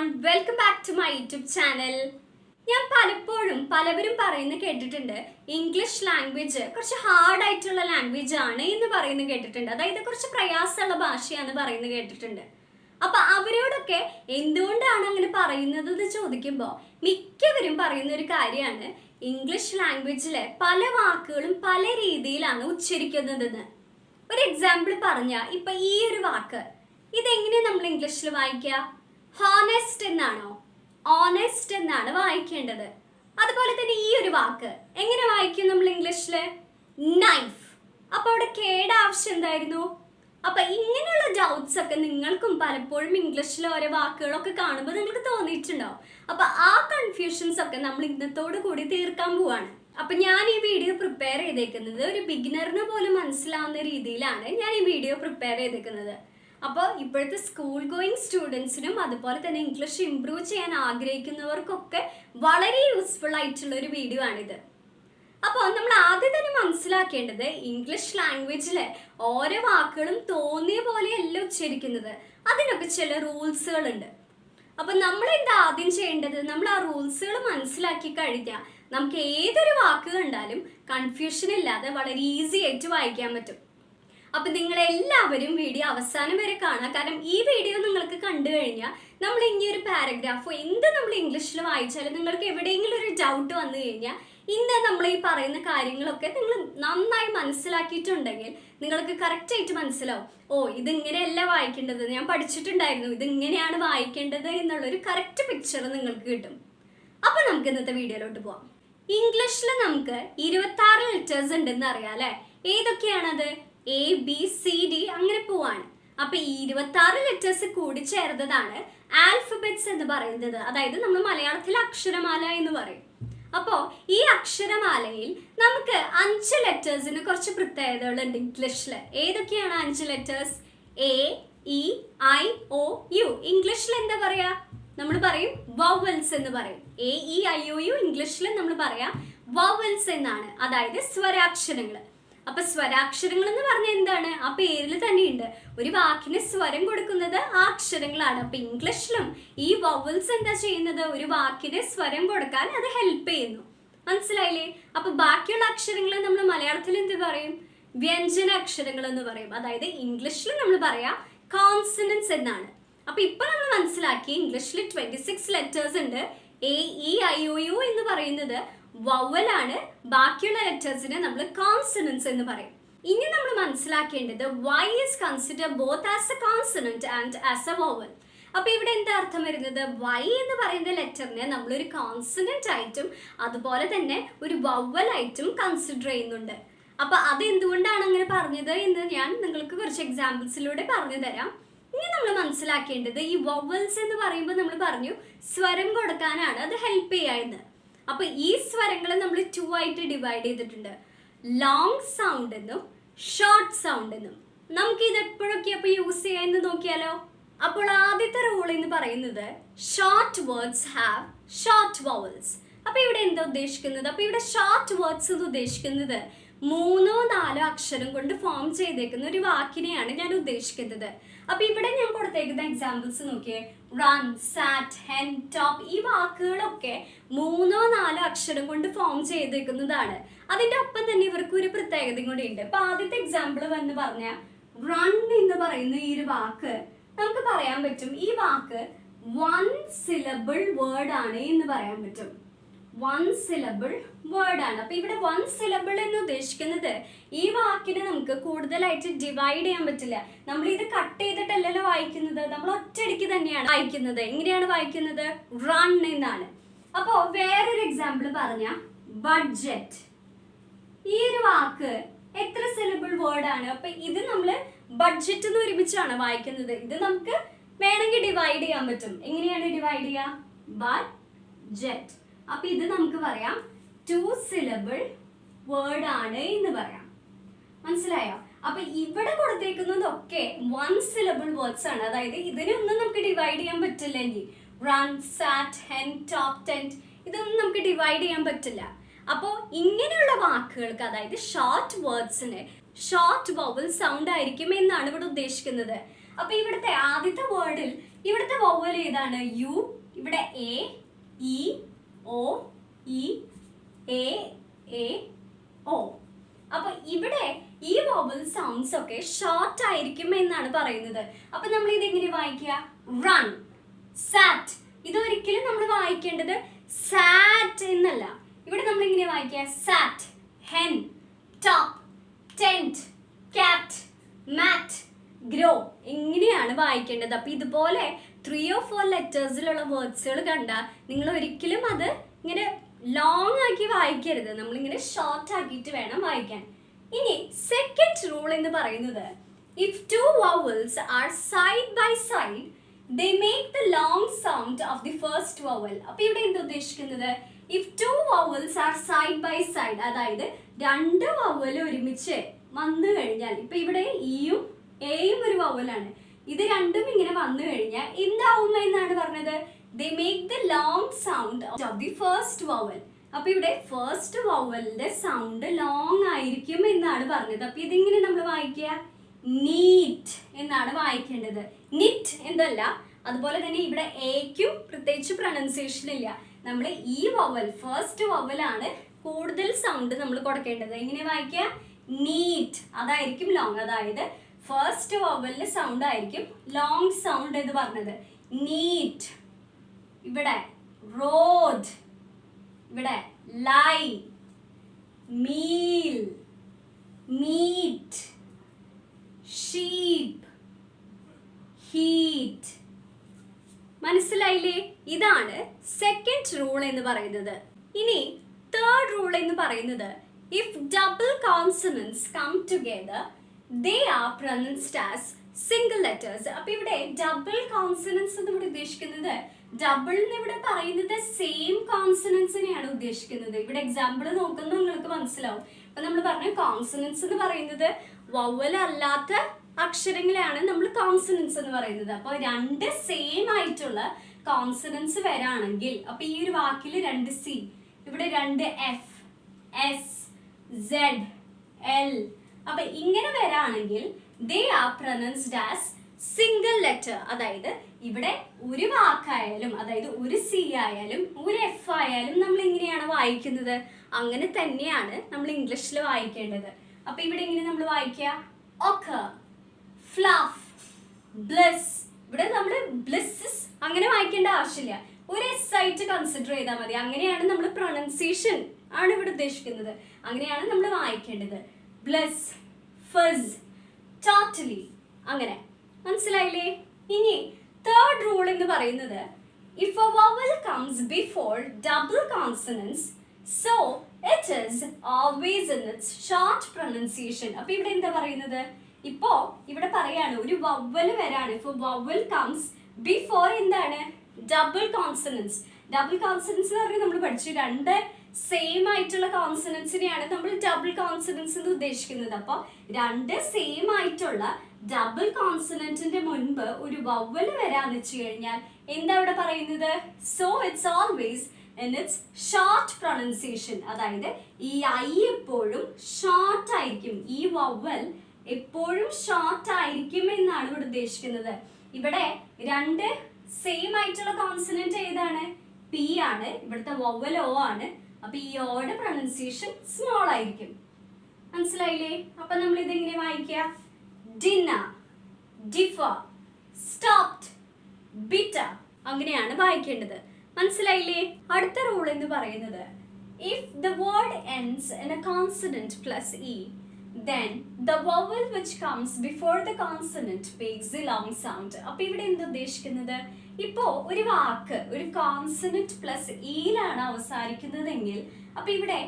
everyone, welcome back to my YouTube channel. ഞാൻ പലപ്പോഴും പലവരും പറയുന്നത് കേട്ടിട്ടുണ്ട് ഇംഗ്ലീഷ് ലാംഗ്വേജ് കുറച്ച് ഹാർഡ് ആയിട്ടുള്ള ലാംഗ്വേജ് ആണ് എന്ന് പറയുന്നത് കേട്ടിട്ടുണ്ട്. അതായത് കുറച്ച് പ്രയാസമുള്ള ഭാഷയാണെന്ന് പറയുന്നത് കേട്ടിട്ടുണ്ട്. അപ്പൊ അവരോടൊക്കെ എന്തുകൊണ്ടാണ് അങ്ങനെ പറയുന്നത് എന്ന് ചോദിക്കുമ്പോൾ മിക്കവരും പറയുന്ന ഒരു കാര്യമാണ് ഇംഗ്ലീഷ് ലാംഗ്വേജിലെ പല വാക്കുകളും പല രീതിയിലാണ് ഉച്ചരിക്കുന്നതെന്ന്. ഒരു എക്സാമ്പിൾ പറഞ്ഞാൽ ഇപ്പൊ ഈ ഒരു വാക്ക് ഇതെങ്ങനെ നമ്മൾ ഇംഗ്ലീഷിൽ വായിക്കുക? ഹോണസ്റ്റ് എന്നാണോ? ഓണസ്റ്റ് എന്നാണ് വായിക്കേണ്ടത്. അതുപോലെ തന്നെ ഈ ഒരു വാക്ക് എങ്ങനെ വായിക്കും നമ്മൾ ഇംഗ്ലീഷില്? നൈഫ്. അപ്പൊ അവിടെ കേട് ആവശ്യം എന്തായിരുന്നു? അപ്പൊ ഇങ്ങനെയുള്ള ഡൗട്ട്സ് ഒക്കെ നിങ്ങൾക്കും പലപ്പോഴും ഇംഗ്ലീഷിലെ ഓരോ വാക്കുകളൊക്കെ കാണുമ്പോൾ നിങ്ങൾക്ക് തോന്നിയിട്ടുണ്ടാവും. അപ്പൊ ആ കൺഫ്യൂഷൻസ് ഒക്കെ നമ്മൾ ഇന്നത്തോടു കൂടി തീർക്കാൻ പോവാണ്. അപ്പൊ ഞാൻ ഈ വീഡിയോ പ്രിപ്പയർ ചെയ്തേക്കുന്നത് ഒരു ബിഗിനറിന് പോലും മനസ്സിലാവുന്ന രീതിയിലാണ് ഞാൻ ഈ വീഡിയോ പ്രിപ്പയർ ചെയ്തേക്കുന്നത്. അപ്പോൾ ഇപ്പോഴത്തെ സ്കൂൾ ഗോയിങ് സ്റ്റുഡൻസിനും അതുപോലെ തന്നെ ഇംഗ്ലീഷ് ഇംപ്രൂവ് ചെയ്യാൻ ആഗ്രഹിക്കുന്നവർക്കൊക്കെ വളരെ യൂസ്ഫുൾ ആയിട്ടുള്ള ഒരു വീഡിയോ ആണിത്. അപ്പോൾ നമ്മൾ ആദ്യം തന്നെ മനസ്സിലാക്കേണ്ടത് ഇംഗ്ലീഷ് ലാംഗ്വേജിലെ ഓരോ വാക്കുകളും തോന്നിയ പോലെയല്ല ഉച്ചരിക്കുന്നത്. അതിനൊക്കെ ചില റൂൾസുകളുണ്ട്. അപ്പം നമ്മൾ എന്താ ആദ്യം ചെയ്യേണ്ടത്? നമ്മൾ ആ റൂൾസുകൾ മനസ്സിലാക്കി കഴിഞ്ഞാൽ നമുക്ക് ഏതൊരു വാക്ക് കണ്ടാലും കൺഫ്യൂഷൻ ഇല്ലാതെ വളരെ ഈസി ആയിട്ട് വായിക്കാൻ പറ്റും. അപ്പൊ നിങ്ങളെല്ലാവരും വീഡിയോ അവസാനം വരെ കാണാം. കാരണം ഈ വീഡിയോ നിങ്ങൾക്ക് കണ്ടു കഴിഞ്ഞാൽ നമ്മൾ ഇനി ഒരു പാരഗ്രാഫോ എന്ത് നമ്മൾ ഇംഗ്ലീഷിൽ വായിച്ചാലും നിങ്ങൾക്ക് എവിടെയെങ്കിലും ഒരു ഡൗട്ട് വന്നു കഴിഞ്ഞാൽ ഇന്ന് നമ്മൾ ഈ പറയുന്ന കാര്യങ്ങളൊക്കെ നിങ്ങൾ നന്നായി മനസ്സിലാക്കിയിട്ടുണ്ടെങ്കിൽ നിങ്ങൾക്ക് കറക്റ്റ് ആയിട്ട് മനസ്സിലാവും. ഓ, ഇതിങ്ങനെയല്ല വായിക്കേണ്ടത്, ഞാൻ പഠിച്ചിട്ടുണ്ടായിരുന്നു, ഇതിങ്ങനെയാണ് വായിക്കേണ്ടത് എന്നുള്ളൊരു കറക്റ്റ് പിക്ചർ നിങ്ങൾക്ക് കിട്ടും. അപ്പൊ നമുക്ക് ഇന്നത്തെ വീഡിയോയിലോട്ട് പോവാം. ഇംഗ്ലീഷിൽ നമുക്ക് 26 ലെറ്റേഴ്സ് ഉണ്ടെന്ന് അറിയാം അല്ലെ? ഏതൊക്കെയാണത്? ABCD അങ്ങനെ പോവാണ്. അപ്പൊ ഈ 26 ലെറ്റേഴ്സ് കൂടി ചേർന്നതാണ് ആൽഫബറ്റ്സ് എന്ന് പറയുന്നത്. അതായത് നമ്മൾ മലയാളത്തിൽ അക്ഷരമാല എന്ന് പറയും. അപ്പോൾ ഈ അക്ഷരമാലയിൽ നമുക്ക് 5 ലെറ്റേഴ്സിന് കുറച്ച് പ്രത്യേകതകളുണ്ട് ഇംഗ്ലീഷിൽ. ഏതൊക്കെയാണ് 5 ലെറ്റേഴ്സ്? AEIOU. ഇംഗ്ലീഷിൽ എന്താ പറയാ? നമ്മൾ പറയും വവൽസ് എന്ന് പറയും. AEIOU ഇംഗ്ലീഷിൽ നമ്മൾ പറയാം വവൽസ് എന്നാണ്. അതായത് സ്വരാക്ഷരങ്ങൾ. അപ്പൊ സ്വരാക്ഷരങ്ങൾ എന്ന് പറഞ്ഞാൽ എന്താണ്? ആ പേരിൽ തന്നെയുണ്ട്. ഒരു വാക്കിന് സ്വരം കൊടുക്കുന്നത് ആ അക്ഷരങ്ങളാണ്. അപ്പൊ ഇംഗ്ലീഷിലും ഈ വവൽസ് എന്താ ചെയ്യുന്നത്? ഒരു വാക്കിന് സ്വരം കൊടുക്കാൻ അത് ഹെൽപ്പ് ചെയ്യുന്നു. മനസ്സിലായില്ലേ? അപ്പൊ ബാക്കിയുള്ള അക്ഷരങ്ങൾ നമ്മൾ മലയാളത്തിൽ എന്ത് പറയും? വ്യഞ്ജന അക്ഷരങ്ങൾ എന്ന് പറയും. അതായത് ഇംഗ്ലീഷിൽ നമ്മൾ പറയാം കോൺസണൻസ് എന്നാണ്. അപ്പൊ ഇപ്പൊ നമ്മൾ മനസ്സിലാക്കി ഇംഗ്ലീഷിൽ 26 ലെറ്റേഴ്സ് ഉണ്ട്. AEIOU എന്ന് പറയുന്നത് വവലാണ്. ബാക്കിയുള്ള ലെറ്റേഴ്സിനെ നമ്മൾ കോൺസണൻസ് എന്ന് പറയും. ഇനി നമ്മൾ മനസ്സിലാക്കേണ്ടത് Y is considered both as a consonant and as a vowel. അപ്പൊ ഇവിടെ എന്താ അർത്ഥം വരുന്നത്? Y എന്ന് പറയുന്ന ലെറ്ററിനെ നമ്മളൊരു കോൺസണന്റ് ആയിട്ടും അതുപോലെ തന്നെ ഒരു വവൽ ആയിട്ടും കൺസിഡർ ചെയ്യുന്നുണ്ട്. അപ്പൊ അത് എന്തുകൊണ്ടാണ് അങ്ങനെ പറഞ്ഞത് എന്ന് ഞാൻ നിങ്ങൾക്ക് കുറച്ച് എക്സാമ്പിൾസിലൂടെ പറഞ്ഞു തരാം. ഇനി നമ്മൾ മനസ്സിലാക്കേണ്ടത് ഈ വവൽസ് എന്ന് പറയുമ്പോൾ നമ്മൾ പറഞ്ഞു സ്വരം കൊടുക്കാനാണ് അത് ഹെൽപ്പ് ചെയ്യാന്ന്. അപ്പൊ ഈ സ്വരങ്ങളെ നമ്മൾ 2 ആയിട്ട് ഡിവൈഡ് ചെയ്തിട്ടുണ്ട്. ലോങ് സൗണ്ട് എന്നും ഷോർട്ട് സൗണ്ട് എന്നും. നമുക്ക് ഇത് എപ്പോഴൊക്കെ അപ്പൊ യൂസ് ചെയ്യാന്ന് നോക്കിയാലോ? അപ്പോൾ ആദ്യത്തെ റൂൾ എന്ന് പറയുന്നത് short words have short vowels. അപ്പൊ ഇവിടെ എന്താ ഉദ്ദേശിക്കുന്നത്? അപ്പൊ ഇവിടെ ഷോർട്ട് വേർഡ്സ് എന്ന് ഉദ്ദേശിക്കുന്നത് 3-4 അക്ഷരം കൊണ്ട് ഫോം ചെയ്തേക്കുന്ന ഒരു വാക്കിനെയാണ് ഞാൻ ഉദ്ദേശിക്കുന്നത്. അപ്പൊ ഇവിടെ ഞാൻ കൊടുത്തേക്കുന്ന എക്സാമ്പിൾസ് നോക്കിയേ. റൺ, സാറ്റ്, ഹെൻ, ടോപ്പ്. ഈ വാക്കുകളൊക്കെ 3-4 അക്ഷരം കൊണ്ട് ഫോം ചെയ്തേക്കുന്നതാണ്. അതിന്റെ ഒപ്പം തന്നെ ഇവർക്ക് ഒരു പ്രത്യേകതയും കൂടി ഉണ്ട്. അപ്പൊ ആദ്യത്തെ എക്സാമ്പിൾ എന്ന് പറഞ്ഞാൽ റൺ എന്ന് പറയുന്ന ഈ ഒരു വാക്ക് നമുക്ക് പറയാൻ പറ്റും ഈ വാക്ക് 1 സിലബിൾ വേർഡ് ആണ് എന്ന് പറയാൻ പറ്റും. 1 സിലബിൾ വേർഡ് ആണ്. അപ്പൊ ഇവിടെ 1 സിലബിൾ എന്ന് ഉദ്ദേശിക്കുന്നത് ഈ വാക്കിനെ നമുക്ക് കൂടുതലായിട്ട് ഡിവൈഡ് ചെയ്യാൻ പറ്റില്ല. നമ്മൾ ഇത് കട്ട് ചെയ്തിട്ടല്ലല്ലോ വായിക്കുന്നത്, നമ്മൾ ഒറ്റയടിക്ക് തന്നെയാണ് വായിക്കുന്നത്. എങ്ങനെയാണ് വായിക്കുന്നത്? റൺ എന്നാണ്. അപ്പോ വേറൊരു എക്സാമ്പിൾ പറഞ്ഞ ബഡ്ജറ്റ്. ഈ ഒരു വാക്ക് എത്ര സിലബിൾ വേർഡ് ആണ്? അപ്പൊ ഇത് നമ്മള് ബഡ്ജറ്റ് എന്ന് ഒരുമിച്ചാണ് വായിക്കുന്നത്. ഇത് നമുക്ക് വേണമെങ്കിൽ ഡിവൈഡ് ചെയ്യാൻ പറ്റും. എങ്ങനെയാണ് ഡിവൈഡ് ചെയ്യുക? ബഡ്ജറ്റ്. അപ്പൊ ഇത് നമുക്ക് പറയാം 2 സിലബിൾ വേർഡ് ആണ് എന്ന് പറയാം. മനസ്സിലായോ? അപ്പൊ ഇവിടെ കൊടുത്തേക്കുന്നതൊക്കെ 1 സിലബിൾ വേർഡ്സ് ആണ്. അതായത് ഇതിനൊന്നും നമുക്ക് ഡിവൈഡ് ചെയ്യാൻ പറ്റില്ല. ഇനി റൺ, സാറ്റ്, ഹെൻ, ടോപ്പ്, ടെന്റ് ഇതൊന്നും നമുക്ക് ഡിവൈഡ് ചെയ്യാൻ പറ്റില്ല. അപ്പോൾ ഇങ്ങനെയുള്ള വാക്കുകൾക്ക് അതായത് ഷോർട്ട് വേർഡ്സിന് ഷോർട്ട് വവൽ സൗണ്ട് ആയിരിക്കും എന്നാണ് ഇവിടെ ഉദ്ദേശിക്കുന്നത്. അപ്പൊ ഇവിടുത്തെ ആദ്യത്തെ വേർഡിൽ ഇവിടുത്തെ വവ്വൽ ഏതാണ്? യു. ഇവിടെ A, E, O, E, A, A, O. അപ്പൊ ഇവിടെ ഈ വവൽ സൗണ്ട്സ് ഒക്കെ ഷോർട്ട് ആയിരിക്കും എന്നാണ് പറയുന്നത്. അപ്പൊ നമ്മൾ ഇത് എങ്ങനെ വായിക്കുക? റൺ, സാറ്റ്. ഇതൊരിക്കലും നമ്മൾ വായിക്കേണ്ടത് സാറ്റ് എന്നല്ല. ഇവിടെ നമ്മൾ ഇങ്ങനെ വായിക്കുക സാറ്റ്, ഹെൻ, ടോപ്പ്, ടെന്റ്, കാറ്റ്, മാറ്റ്, ഗ്രോ. എങ്ങനെയാണ് വായിക്കേണ്ടത്? അപ്പൊ ഇതുപോലെ 3 or 4 ലെറ്റേഴ്സിലുള്ള വേർഡ്സുകൾ കണ്ടാൽ നിങ്ങൾ ഒരിക്കലും അത് ഇങ്ങനെ ലോങ് ആക്കി വായിക്കരുത്. നമ്മളിങ്ങനെ ഷോർട്ട് ആക്കിയിട്ട് വേണം വായിക്കാൻ. ഇനി സെക്കൻഡ് റൂൾ എന്ന് പറയുന്നത്, if 2 vowels are side by side they make the long sound of the first vowel. അപ്പൊ ഇവിടെ എന്താ ഉദ്ദേശിക്കുന്നത്? if 2 vowels are side by side, അതായത് 2 വവൽ ഒരുമിച്ച് വന്നു കഴിഞ്ഞാൽ, ഇപ്പൊ ഇവിടെ ഇയും എയും ഒരു വവലാണ്, ഇത് രണ്ടും ഇങ്ങനെ വന്നു കഴിഞ്ഞാൽ എന്താവും എന്നാണ് പറഞ്ഞത്? they make the long sound of the first vowel. അപ്പൊ ഇവിടെ ഫസ്റ്റ് വവലിന്റെ സൗണ്ട് ലോങ് ആയിരിക്കും എന്നാണ് പറഞ്ഞത്. അപ്പൊ ഇതിങ്ങനെ നമ്മൾ വായിക്കുക നീറ്റ് എന്നാണ് വായിക്കേണ്ടത്, നിറ്റ് എന്നല്ല. അതുപോലെ തന്നെ ഇവിടെ എക്കും പ്രത്യേകിച്ച് പ്രൊനൗൺസിയേഷൻ ഇല്ല. നമ്മൾ ഈ വവൽ, ഫസ്റ്റ് വവലാണ് കൂടുതൽ സൗണ്ട് നമ്മൾ കൊടുക്കേണ്ടത്. എങ്ങനെ വായിക്കുക? നീറ്റ്. അതായിരിക്കും ലോങ്. അതായത് ഫസ്റ്റ് വവലിന്റെ സൗണ്ട് ആയിരിക്കും ലോങ് സൗണ്ട് എന്ന് പറഞ്ഞത്. നീറ്റ്. ഇവിടെ റോഡ്, ഇവിടെ ലൈ, മീൽ, മീറ്റ്, ഷീപ്പ്, ഹീറ്റ്. മനസ്സിലായില്ലേ? ഇതാണ് സെക്കൻഡ് റൂൾ എന്ന് പറയുന്നത്. ഇനി തേർഡ് റൂൾ എന്ന് പറയുന്നത്, if double consonants come together they are pronounced as single letters. അപ്പൊ ഇവിടെ ഡബിൾ കോൺസണൻസ് എന്ന് ഇവിടെ ഉദ്ദേശിക്കുന്നത്, ഡബിൾ എന്ന് ഇവിടെ പറയുന്നത് സെയിം കോൺസണൻസിനെയാണ് ഉദ്ദേശിക്കുന്നത്. ഇവിടെ എക്സാമ്പിൾ നോക്കുമ്പോൾ നിങ്ങൾക്ക് മനസ്സിലാവും. അപ്പൊ നമ്മൾ പറഞ്ഞ കോൺസണൻസ് എന്ന് പറയുന്നത് വവ്വൽ അല്ലാത്ത അക്ഷരങ്ങളെയാണ് നമ്മൾ കോൺസണൻസ് എന്ന് പറയുന്നത്. അപ്പൊ 2 സെയിം ആയിട്ടുള്ള കോൺസണൻസ് വരാണെങ്കിൽ, അപ്പൊ ഈ ഒരു വാക്കിൽ 2 സി, ഇവിടെ 2 എഫ്, എസ്, സെഡ്, എൽ. അപ്പൊ ഇങ്ങനെ വരാണെങ്കിൽ they are pronounced as single letter. അതായത് ഇവിടെ ഒരു വാക്കായാലും, അതായത് ഒരു സി ആയാലും ഒരു എഫ് ആയാലും നമ്മൾ എങ്ങനെയാണ് വായിക്കുന്നത്? അങ്ങനെ തന്നെയാണ് നമ്മൾ ഇംഗ്ലീഷിൽ വായിക്കേണ്ടത്. അപ്പൊ ഇവിടെ എങ്ങനെ നമ്മൾ വായിക്കുക? occur, fluff, bliss. ഇവിടെ നമ്മൾ ബ്ലിസ്സസ് അങ്ങനെ വായിക്കേണ്ട ആവശ്യമില്ല, ഒരു എസ് ആയിട്ട് കൺസിഡർ ചെയ്താൽ മതി. അങ്ങനെയാണ് നമ്മൾ പ്രൊനൗൺസിയേഷൻ ആണ് ഇവിടെ ഉദ്ദേശിക്കുന്നത്, അങ്ങനെയാണ് നമ്മൾ വായിക്കേണ്ടത്. ബ്ലിസ്, ഫസ്, ടോട്ടലി. അങ്ങനെ മനസ്സിലായില്ലേ? ഇനി തേർഡ് റൂൾ എന്ന് പറയുന്നത്, if A vowel comes before double consonants so it is always in its short pronunciation. അപ്പൊ ഇവിടെ എന്താ പറയുന്നത്? ഇപ്പോ ഇവിടെ പറയാണ് ഒരു വവൽ വരാണ്. ഇപ്പൊ വവൽ കംസ് ബിഫോർ എന്താണ്? Double consonants. ഡബിൾ കോൺസണൻസ് എന്ന് പറഞ്ഞാൽ നമ്മൾ പഠിച്ചു, 2 സെയിം ആയിട്ടുള്ള കോൺസണൻസിനെയാണ് നമ്മൾ ഡബിൾ കോൺസണൻസ് എന്ന് ഉദ്ദേശിക്കുന്നത്. അപ്പോൾ 2 സെയിം ആയിട്ടുള്ള ഡബിൾ കോൺസണന്റിന്റെ മുൻപ് ഒരു വവൽ വരാന്ന് വെച്ച് കഴിഞ്ഞാൽ എന്താ ഇവിടെ പറയുന്നത്? So it's always in its short pronunciation. അതായത് ഈ ഐ എപ്പോഴും ഷോർട്ട് ആയിരിക്കും, ഈ വവൽ എപ്പോഴും ഷോർട്ട് ആയിരിക്കും എന്നാണ് ഇവിടെ ഉദ്ദേശിക്കുന്നത്. ഇവിടെ 2 സെയിം ആയിട്ടുള്ള കോൺസണന്റ് ഏതാണ്? പി ആണ്. ഇവിടുത്തെ വവൽ ഒ ആണ്. അപ്പൊ ഈ ഓയുടെ പ്രൊനൗൺസിയേഷൻ സ്മോൾ ആയിരിക്കും. മനസ്സിലായില്ലേ? അപ്പൊ നമ്മൾ ഇതെങ്ങനെ വായിക്കുക? Dinner, differ, stopped, bitter. അങ്ങനെയാണ് വായിക്കേണ്ടത്. മനസ്സിലായില്ലേ? അടുത്ത റൂൾ എന്ന് പറയുന്നത്, if the word ends in A consonant plus E then the vowel which comes before the consonant makes the long sound. അപ്പൊ ഇവിടെ എന്താ ഉദ്ദേശിക്കുന്നത്? ഇപ്പോ ഒരു വാക്ക് ഒരു കോൺസണന്റ് പ്ലസ് ഇയിലാണ് അവസാനിക്കുന്നതെങ്കിൽ, അപ്പൊ ഇവിടെ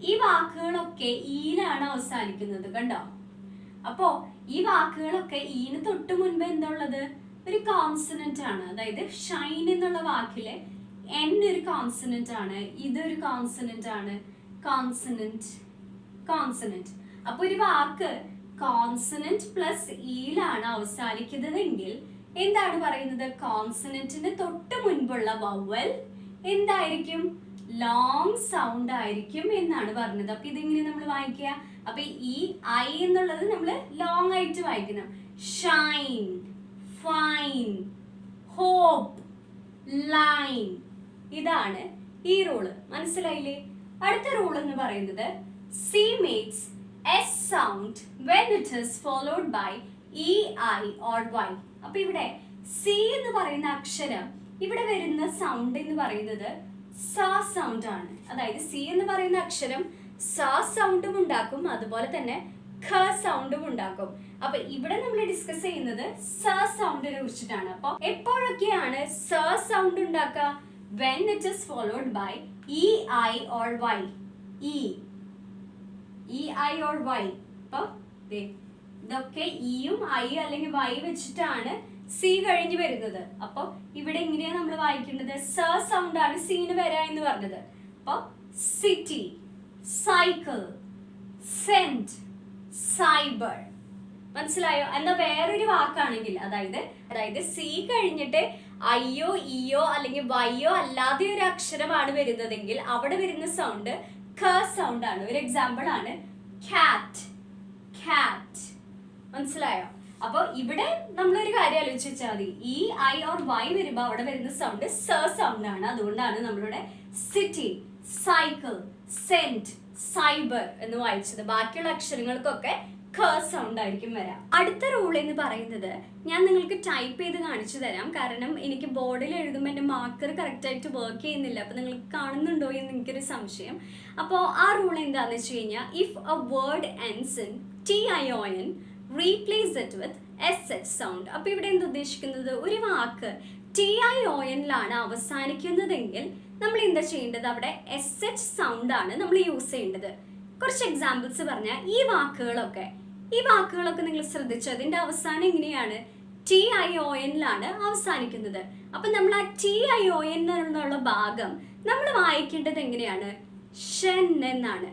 ഈ വാക്കുകളൊക്കെ ഇയിലാണ് അവസാനിക്കുന്നത്. കണ്ടോ? അപ്പോ ഈ വാക്കുകളൊക്കെ ഈന് തൊട്ട് മുൻപ് എന്താ ഉള്ളത്? ഒരു കോൺസണന്റ് ആണ്. അതായത് ഷൈൻ എന്നുള്ള വാക്കിലെ എൻ ഒരു കോൺസണന്റ് ആണ്, ഇതൊരു കോൺസണന്റ് ആണ്. Consonant, consonant. അപ്പൊ ഒരു വാക്ക് കോൺസണന്റ് പ്ലസ് ഇയിലാണ് അവസാനിക്കുന്നതെങ്കിൽ എന്താണ് പറയുന്നത്? കോൺസണന്റിന് തൊട്ട് മുൻപുള്ള വവൽ എന്തായിരിക്കും? ലോങ് സൗണ്ട് ആയിരിക്കും എന്നാണ് പറഞ്ഞത്. അപ്പൊ ഇതെങ്ങനെ നമ്മൾ വായിക്കുക? അപ്പൊ ഈ ഐ എന്നുള്ളത് നമ്മൾ ലോങ് ആയിട്ട് വായിക്കണം. Shine, fine, hope, line. ഇതാണ് ഈ റൂള്. മനസ്സിലായില്ലേ? അടുത്ത റൂൾ എന്ന് പറയുന്നത് C makes S sound when it is followed by E, I or Y. അപ്പൊ ഇവിടെ സി എന്ന് പറയുന്ന അക്ഷരം ഇവിടെ വരുന്ന സൗണ്ട് എന്ന് പറയുന്നത് സ സൗണ്ട് ആണ്. അതായത് സി എന്ന് പറയുന്ന അക്ഷരം സ സൗണ്ടും ഉണ്ടാക്കും, അതുപോലെ തന്നെ ഖ സൗണ്ടും ഉണ്ടാക്കും. അപ്പൊ ഇവിടെ നമ്മൾ ഡിസ്കസ് ചെയ്യുന്നത് സ സൗണ്ടിനെ കുറിച്ചിട്ടാണ്. അപ്പൊ എപ്പോഴൊക്കെയാണ് സ സൗണ്ട് ഉണ്ടാക്കുക? when it is followed by e, I or y. e, I or y. അപ്പൊ ഇതൊക്കെ ഇയും ഐ അല്ലെങ്കിൽ വൈ വെച്ചിട്ടാണ് സി കഴിഞ്ഞ് വരുന്നത്. അപ്പൊ ഇവിടെ എങ്ങനെയാ നമ്മൾ വായിക്കേണ്ടത്? സ സൗണ്ട് ആണ് സീന് വരാ എന്ന് പറഞ്ഞത്. അപ്പൊ സിറ്റി, സൈക്കിൾ, സെന്റ്, സൈബർ. മനസ്സിലായോ? എന്നാ വേറൊരു വാക്കാണെങ്കിൽ അതായത് സി കഴിഞ്ഞിട്ട് ഐയോ ഇയോ അല്ലെങ്കിൽ വൈയോ അല്ലാതെ ഒരു അക്ഷരമാണ് വരുന്നതെങ്കിൽ അവിടെ വരുന്ന സൗണ്ട് ഖ സൗണ്ട് ആണ്. ഒരു എക്സാമ്പിൾ ആണ് കാറ്റ്, കാറ്റ്. മനസ്സിലായോ? അപ്പൊ ഇവിടെ നമ്മളൊരു കാര്യം ആലോചിച്ച് വെച്ചാൽ മതി. ഇ, ഐ ഓർ വൈ വരുമ്പോ അവിടെ വരുന്ന സൗണ്ട് സ സൗണ്ട് ആണ്. അതുകൊണ്ടാണ് നമ്മളുടെ സിറ്റി, സൈക്കിൾ, സെന്റ്, സൈബർ എന്ന് വായിച്ചത്. ബാക്കിയുള്ള അക്ഷരങ്ങൾക്കൊക്കെ ഖ സൗണ്ട് ആയിരിക്കും വരാം. അടുത്ത റൂൾ എന്ന് പറയുന്നത് ഞാൻ നിങ്ങൾക്ക് ടൈപ്പ് ചെയ്ത് കാണിച്ചു തരാം. കാരണം എനിക്ക് ബോർഡിൽ എഴുതുമ്പോൾ എൻ്റെ മാർക്കർ കറക്റ്റായിട്ട് വർക്ക് ചെയ്യുന്നില്ല. അപ്പോൾ നിങ്ങൾക്ക് കാണുന്നുണ്ടോ എന്ന് എനിക്കൊരു സംശയം. അപ്പോൾ ആ റൂൾ എന്താണെന്ന് വെച്ച് കഴിഞ്ഞാൽ if A word ends in TION replace it with SH sound. അപ്പോൾ ഇവിടെ എന്താ ഉദ്ദേശിക്കുന്നത്? ഒരു വാക്ക് TION-ലാണ് അവസാനിക്കുന്നതെങ്കിൽ നമ്മൾ എന്താ ചെയ്യേണ്ടത്? അവിടെ SH സൗണ്ട് ആണ് നമ്മൾ യൂസ് ചെയ്യേണ്ടത്. കുറച്ച് എക്സാമ്പിൾസ് പറഞ്ഞാൽ ഈ വാക്കുകളൊക്കെ നിങ്ങൾ ശ്രദ്ധിച്ചു. അതിന്റെ അവസാനം എങ്ങനെയാണ്? TION-ലാണ് അവസാനിക്കുന്നത്. അപ്പൊ നമ്മൾ ആ TION എന്നുള്ള ഭാഗം നമ്മൾ വായിക്കേണ്ടത് എങ്ങനെയാണ്? ഷൻ എന്നാണ്.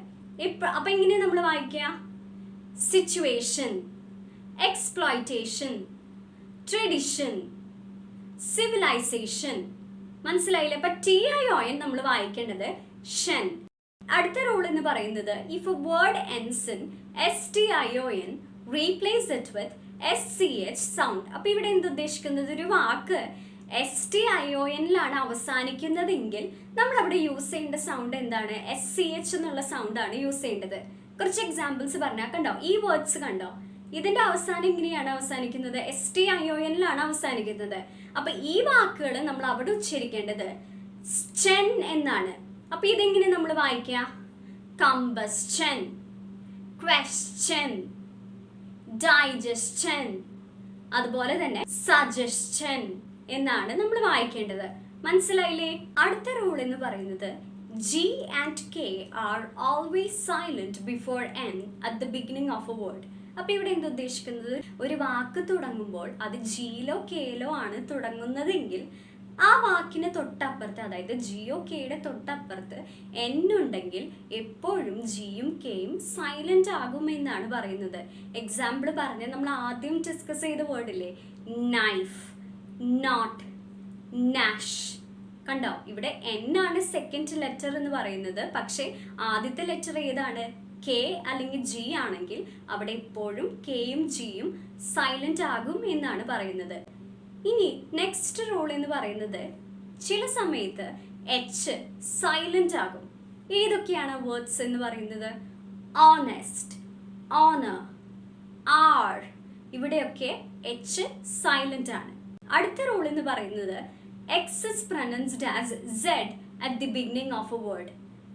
അപ്പൊ എങ്ങനെയാ നമ്മൾ വായിക്കുക? Situation, exploitation, tradition, civilisation. മനസ്സിലായില്ലേ? അപ്പൊ TION നമ്മൾ വായിക്കേണ്ടത് ഷൻ. അടുത്ത റൂൾ എന്ന് പറയുന്നത് if A word ends in STION replace it with SCH sound. അപ്പൊ ഇവിടെ എന്ത് ഉദ്ദേശിക്കുന്നത്? ഒരു വാക്ക് STION-ലാണ് അവസാനിക്കുന്നതെങ്കിൽ നമ്മൾ അവിടെ യൂസ് ചെയ്യേണ്ട സൗണ്ട് എന്താണ്? SCH എന്നുള്ള സൗണ്ട് ആണ് യൂസ് ചെയ്യേണ്ടത്. കുറച്ച് എക്സാമ്പിൾസ് പറഞ്ഞാൽ കണ്ടോ? ഈ വേർഡ്സ് കണ്ടോ? ഇതിന്റെ അവസാനം എങ്ങനെയാണ് അവസാനിക്കുന്നത്? STION-ലാണ് അവസാനിക്കുന്നത്. അപ്പൊ ഈ വാക്കുകൾ നമ്മൾ അവിടെ ഉച്ചരിക്കേണ്ടത് സ്റ്റെൻ എന്നാണ്. അപ്പൊ ഇതെങ്ങനെ നമ്മൾ വായിക്കുക? കമ്പസ്റ്റൻ, ക്വസ്റ്റൻ, ഡൈജസ്റ്റൻ, അതുപോലെ തന്നെ സജസ്റ്റൻ എന്നാണ് നമ്മൾ വായിക്കേണ്ടത്. മനസ്സിലായില്ലേ? അടുത്ത റൂൾ എന്ന് പറയുന്നത് G and K are always silent before N at the beginning of a word. അപ്പൊ ഇവിടെ എന്താ ഉദ്ദേശിക്കുന്നത്? ഒരു വാക്ക് തുടങ്ങുമ്പോൾ അത് ജിയിലോ കെയിലോ ആണ് തുടങ്ങുന്നതെങ്കിൽ ആ വാക്കിന് തൊട്ടപ്പുറത്ത്, അതായത് ജിയോ കെയുടെ തൊട്ടപ്പുറത്ത് N ഉണ്ടെങ്കിൽ എപ്പോഴും ജിയും കെയും സൈലന്റ് ആകുമെന്നാണ് പറയുന്നത്. എക്സാമ്പിൾ പറഞ്ഞ നമ്മൾ ആദ്യം ഡിസ്കസ് ചെയ്ത വേർഡില്ലേ, നൈഫ്, നോട്ട്, നാഷ്. കണ്ടോ? ഇവിടെ N ആണ് സെക്കൻഡ് ലെറ്റർ എന്ന് പറയുന്നത്. പക്ഷേ ആദ്യത്തെ ലെറ്റർ ഏതാണ്? കെ അല്ലെങ്കിൽ ജി ആണെങ്കിൽ അവിടെ എപ്പോഴും കെയും ജിയും സൈലന്റ് ആകും എന്നാണ് പറയുന്നത്. ഇനി നെക്സ്റ്റ് റൂൾ എന്ന് പറയുന്നത് ചില സമയത്ത് എച്ച് സൈലന്റ് ആകും. ഏതൊക്കെയാണ് വേർഡ്സ് എന്ന് പറയുന്നത്? ഓണസ്റ്റ്, ഓണർ, ആർ, ഇവിടെയൊക്കെ എച്ച് സൈലന്റ് ആണ്. അടുത്ത റൂൾ എന്ന് പറയുന്നത് X is pronounced as Z at the beginning of a word.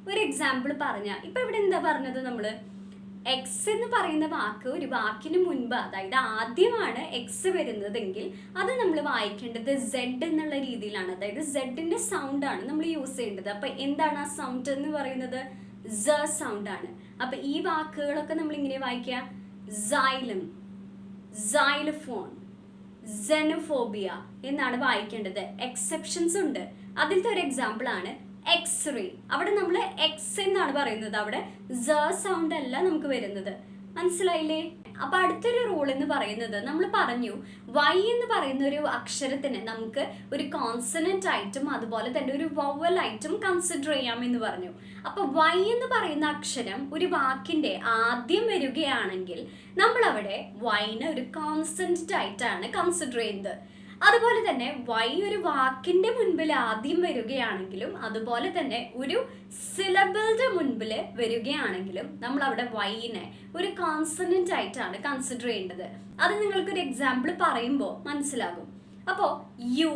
ഒരു എക്സാമ്പിൾ പറഞ്ഞാൽ ഇപ്പൊ ഇവിടെ എന്താ പറഞ്ഞത്? നമ്മൾ എക്സ് എന്ന് പറയുന്ന വാക്ക് ഒരു വാക്കിന് മുൻപ്, അതായത് ആദ്യമാണ് എക്സ് വരുന്നതെങ്കിൽ അത് നമ്മൾ വായിക്കേണ്ടത് സെഡ് എന്നുള്ള രീതിയിലാണ്. അതായത് സെഡിന്റെ സൗണ്ട് ആണ് നമ്മൾ യൂസ് ചെയ്യേണ്ടത്. അപ്പൊ എന്താണ് ആ സൗണ്ട് എന്ന് പറയുന്നത്? സ സൗണ്ട് ആണ്. അപ്പൊ ഈ വാക്കുകളൊക്കെ നമ്മൾ ഇങ്ങനെ വായിക്കുക: സൈലം, സൈലോഫോൺ, xenophobia എന്നാണ് വായിക്കേണ്ടത്. എക്സെപ്ഷൻസ് ഉണ്ട്. അതിലത്തെ ഒരു എക്സാമ്പിൾ ആണ് എക്സ്റേ. അവിടെ നമ്മൾ എക്സ് എന്നാണ് പറയുന്നത്, അവിടെ സ സൗണ്ട് അല്ല നമുക്ക് വരുന്നത്. മനസ്സിലായില്ലേ? അപ്പൊ അടുത്തൊരു റൂൾ എന്ന് പറയുന്നത്, നമ്മൾ പറഞ്ഞു വൈ എന്ന് പറയുന്ന ഒരു അക്ഷരത്തിന് നമുക്ക് ഒരു കോൺസണന്റ് ആയിട്ടും അതുപോലെ തന്നെ ഒരു വവൽ ആയിട്ടും കൺസിഡർ ചെയ്യാം എന്ന് പറഞ്ഞു. അപ്പൊ വൈ എന്ന് പറയുന്ന അക്ഷരം ഒരു വാക്കിന്റെ ആദ്യം വരികയാണെങ്കിൽ നമ്മൾ അവിടെ വൈനെ ഒരു കോൺസണന്റ് ആയിട്ടാണ് കൺസിഡർ ചെയ്യുന്നത്. അതുപോലെ തന്നെ വൈ ഒരു വാക്കിന്റെ മുൻപിൽ ആദ്യം വരികയാണെങ്കിലും അതുപോലെ തന്നെ ഒരു സിലബിളുടെ മുൻപിൽ വരികയാണെങ്കിലും നമ്മൾ അവിടെ വൈനെ ഒരു കോൺസണന്റ് ആയിട്ടാണ് കൺസിഡർ ചെയ്യേണ്ടത്. അത് നിങ്ങൾക്കൊരു എക്സാമ്പിൾ പറയുമ്പോൾ മനസ്സിലാകും. അപ്പോൾ യു,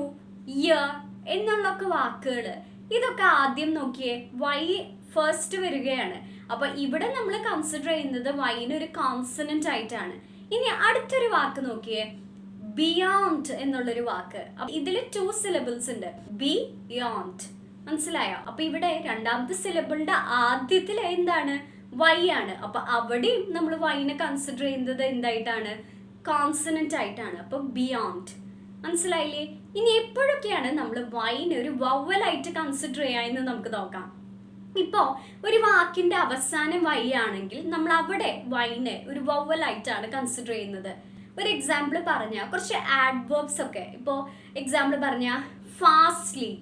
യ എന്നുള്ളൊക്കെ വാക്കുകൾ ഇതൊക്കെ ആദ്യം നോക്കിയേ വൈ ഫസ്റ്റ് വരികയാണ്. അപ്പൊ ഇവിടെ നമ്മൾ കൺസിഡർ ചെയ്യുന്നത് വൈന് ഒരു കോൺസണന്റ് ആയിട്ടാണ്. ഇനി അടുത്തൊരു വാക്ക് നോക്കിയേ, ബിയോണ്ട് എന്നുള്ളൊരു വാക്ക്. ഇതിൽ 2 syllables ഉണ്ട്, ബിയോണ്ട്. മനസ്സിലായോ? അപ്പൊ ഇവിടെ രണ്ടാമത്തെ സിലബിളിന്റെ ആദ്യത്തിൽ എന്താണ്? വൈ ആണ്. അപ്പൊ അവിടെയും നമ്മൾ വൈനെ കൺസിഡർ ചെയ്യുന്നത് എന്തായിട്ടാണ്? കോൺസണന്റ് ആയിട്ടാണ്. അപ്പൊ ബിയോണ്ട്. മനസ്സിലായില്ലേ? ഇനി എപ്പോഴൊക്കെയാണ് നമ്മൾ വൈനെ ഒരു വവ്വലായിട്ട് കൺസിഡർ ചെയ്യാമെന്ന് നമുക്ക് നോക്കാം. ഇപ്പോ ഒരു വാക്കിന്റെ അവസാനം വൈ ആണെങ്കിൽ നമ്മൾ അവിടെ വൈനെ ഒരു വവ്വലായിട്ടാണ് കൺസിഡർ ചെയ്യുന്നത്. ഒരു എക്സാമ്പിൾ പറഞ്ഞ കുറച്ച് ആഡ്വേർബ്സ് ഒക്കെ, ഇപ്പോൾ എക്സാമ്പിൾ പറഞ്ഞ ഫാസ്റ്റ്ലി,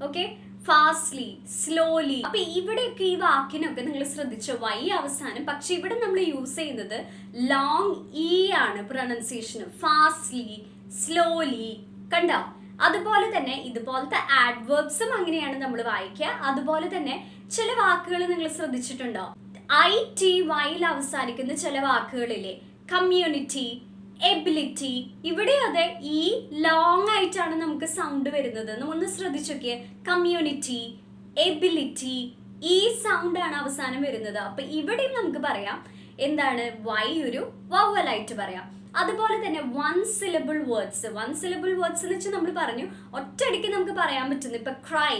ഓക്കെ, ഫാസ്റ്റ്ലി, സ്ലോലി. അപ്പൊ ഇവിടെയൊക്കെ ഈ വാക്കിനൊക്കെ നിങ്ങൾ ശ്രദ്ധിച്ചോ, വൈ അവസാനം. പക്ഷെ ഇവിടെ നമ്മൾ യൂസ് ചെയ്യുന്നത് ലോങ് ഇ ആണ് പ്രൊനൗൺസിയേഷൻ. ഫാസ്റ്റ്ലി, സ്ലോലി, കണ്ടോ? അതുപോലെ തന്നെ ഇതുപോലത്തെ ആഡ്വേർബ്സും അങ്ങനെയാണ് നമ്മൾ വായിക്കുക. അതുപോലെ തന്നെ ചില വാക്കുകൾ നിങ്ങൾ ശ്രദ്ധിച്ചിട്ടുണ്ടോ? ഐ ടി വൈയിൽ അവസാനിക്കുന്ന ചില വാക്കുകളില്ലേ, കമ്മ്യൂണിറ്റി, എബിലിറ്റി, ഇവിടെ അതെ ഈ ലോങ് ആയിട്ടാണ് നമുക്ക് സൗണ്ട് വരുന്നത്. ഒന്ന് ശ്രദ്ധിച്ചു നോക്കിയേ, കമ്മ്യൂണിറ്റി, എബിലിറ്റി, ഈ സൗണ്ട് ആണ് അവസാനം വരുന്നത്. അപ്പൊ ഇവിടെയും നമുക്ക് പറയാം എന്താണ്, വൈ ഒരു വവ്വലായിട്ട് പറയാം. അതുപോലെ തന്നെ 1 syllable വേർഡ്സ് എന്ന് വെച്ചാൽ നമ്മൾ പറഞ്ഞു ഒറ്റയടിക്ക് നമുക്ക് പറയാൻ പറ്റുന്നു. ഇപ്പൊ ക്രൈ,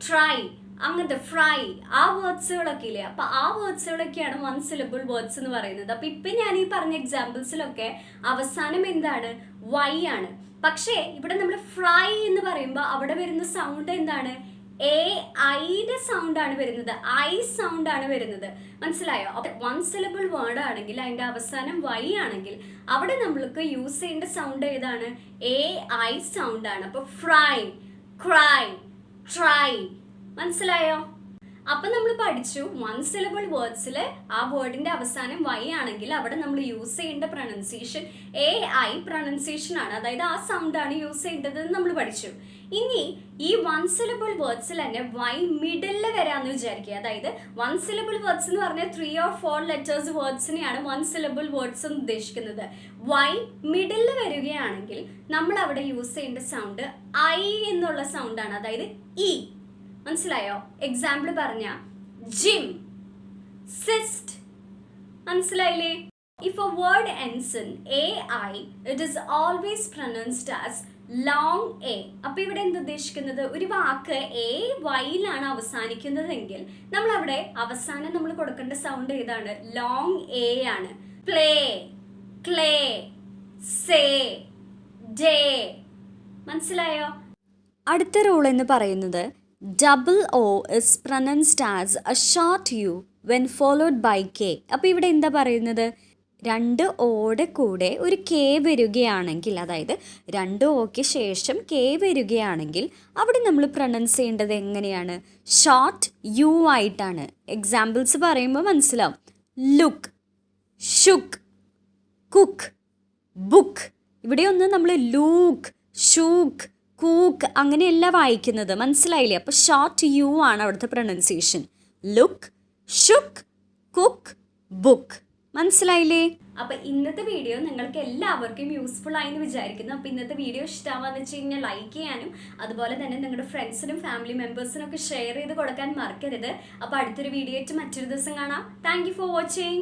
ട്രൈ, അങ്ങനത്തെ ഫ്രൈ, ആ വേർഡ്സുകളൊക്കെ ഇല്ലേ. അപ്പൊ ആ വേർഡ്സുകളൊക്കെയാണ് 1 syllable വേർഡ്സ് എന്ന് പറയുന്നത്. അപ്പൊ ഇപ്പൊ ഞാൻ ഈ പറഞ്ഞ എക്സാമ്പിൾസിലൊക്കെ അവസാനം എന്താണ്? വൈ ആണ്. പക്ഷേ ഇവിടെ നമ്മൾ ഫ്രൈ എന്ന് പറയുമ്പോൾ അവിടെ വരുന്ന സൗണ്ട് എന്താണ്? ഐയുടെ സൗണ്ട് ആണ് വരുന്നത്, ഐ സൗണ്ട് ആണ് വരുന്നത്. മനസ്സിലായോ? 1 syllable വേർഡ് ആണെങ്കിൽ അതിന്റെ അവസാനം വൈ ആണെങ്കിൽ അവിടെ നമ്മൾക്ക് യൂസ് ചെയ്യേണ്ട സൗണ്ട് ഏതാണ്? ഐ സൗണ്ട് ആണ്. അപ്പൊ ഫ്രൈ, ക്രൈ, ട്രൈ. മനസ്സിലായോ? അപ്പൊ നമ്മൾ പഠിച്ചു 1 syllable വേർഡ്സിൽ ആ വേർഡിന്റെ അവസാനം വൈ ആണെങ്കിൽ അവിടെ നമ്മൾ യൂസ് ചെയ്യേണ്ട പ്രൊനൗൺസിയേഷൻ ഐ പ്രൊനൗൺസിയേഷൻ ആണ്. അതായത് ആ സൗണ്ട് ആണ് യൂസ് ചെയ്യേണ്ടത് നമ്മൾ പഠിച്ചു. ഇനി ഈ 1 syllable വേർഡ്സിൽ തന്നെ വൈ മിഡിലിൽ വരാന്ന് വിചാരിക്കുക. അതായത് 1 syllable വേർഡ്സ് എന്ന് പറഞ്ഞാൽ 3 or 4 letters വേർഡ്സിനെയാണ് 1 syllable വേർഡ്സ് എന്ന് ഉദ്ദേശിക്കുന്നത്. വൈ മിഡിലിൽ വരികയാണെങ്കിൽ നമ്മൾ അവിടെ യൂസ് ചെയ്യേണ്ട സൗണ്ട് ഐ എന്നുള്ള സൗണ്ട് ആണ്, അതായത് ഇ. മനസ്സിലായോ? എക്സാമ്പിൾ പറഞ്ഞ ജിം, സിസ്റ്റ്. മനസ്സിലായില്ലേ? If A word ends in ai it is always pronounced as long a. അപ്പൊ ഇവിടെ എന്ത് ഉദ്ദേശിക്കുന്നത്? ഒരു വാക്ക് വൈയിലാണ് അവസാനിക്കുന്നതെങ്കിൽ നമ്മൾ അവിടെ അവസാനം നമ്മൾ കൊടുക്കേണ്ട സൗണ്ട് ഏതാണ്? ലോങ് എ ആണ്. Play, clay, say, day. മനസ്സിലായോ? അടുത്ത റൂൾ എന്ന് പറയുന്നത് double o is pronounced as a short u when followed by k. അപ്പോൾ ഇവിടെ എന്താ പറയുന്നത്? 2 ഓയുടെ കൂടെ ഒരു കെ വരികയാണെങ്കിൽ, അതായത് 2 ഓയ്ക്ക് ശേഷം കെ വരികയാണെങ്കിൽ അവിടെ നമ്മൾ പ്രൊനൗൺസ് ചെയ്യേണ്ടത് എങ്ങനെയാണ്? ഷോർട്ട് യു ആയിട്ടാണ്. എക്സാമ്പിൾസ് പറയുമ്പോൾ മനസ്സിലാവും. Look, shook, cook, book. ഇവിടെയൊന്നും നമ്മൾ ലൂക്ക്, ഷൂക്ക്, കൂക്ക് അങ്ങനെയല്ല വായിക്കുന്നത്. മനസ്സിലായില്ലേ? അപ്പോൾ ഷോർട്ട് യു ആണ് അവിടുത്തെ pronunciation. Look, shook, cook, book. മനസ്സിലായില്ലേ? അപ്പൊ ഇന്നത്തെ വീഡിയോ നിങ്ങൾക്ക് എല്ലാവർക്കും യൂസ്ഫുൾ ആയെന്ന് വിചാരിക്കുന്നു. അപ്പൊ ഇന്നത്തെ വീഡിയോ ഇഷ്ടമാവാന്ന് വെച്ച് കഴിഞ്ഞാൽ ലൈക്ക് ചെയ്യാനും അതുപോലെ തന്നെ നിങ്ങളുടെ ഫ്രണ്ട്സിനും ഫാമിലി മെമ്പേഴ്സിനും ഒക്കെ ഷെയർ ചെയ്ത് കൊടുക്കാൻ മറക്കരുത്. അപ്പൊ അടുത്തൊരു വീഡിയോ ആയിട്ട് മറ്റൊരു ദിവസം കാണാം. Thank you for watching.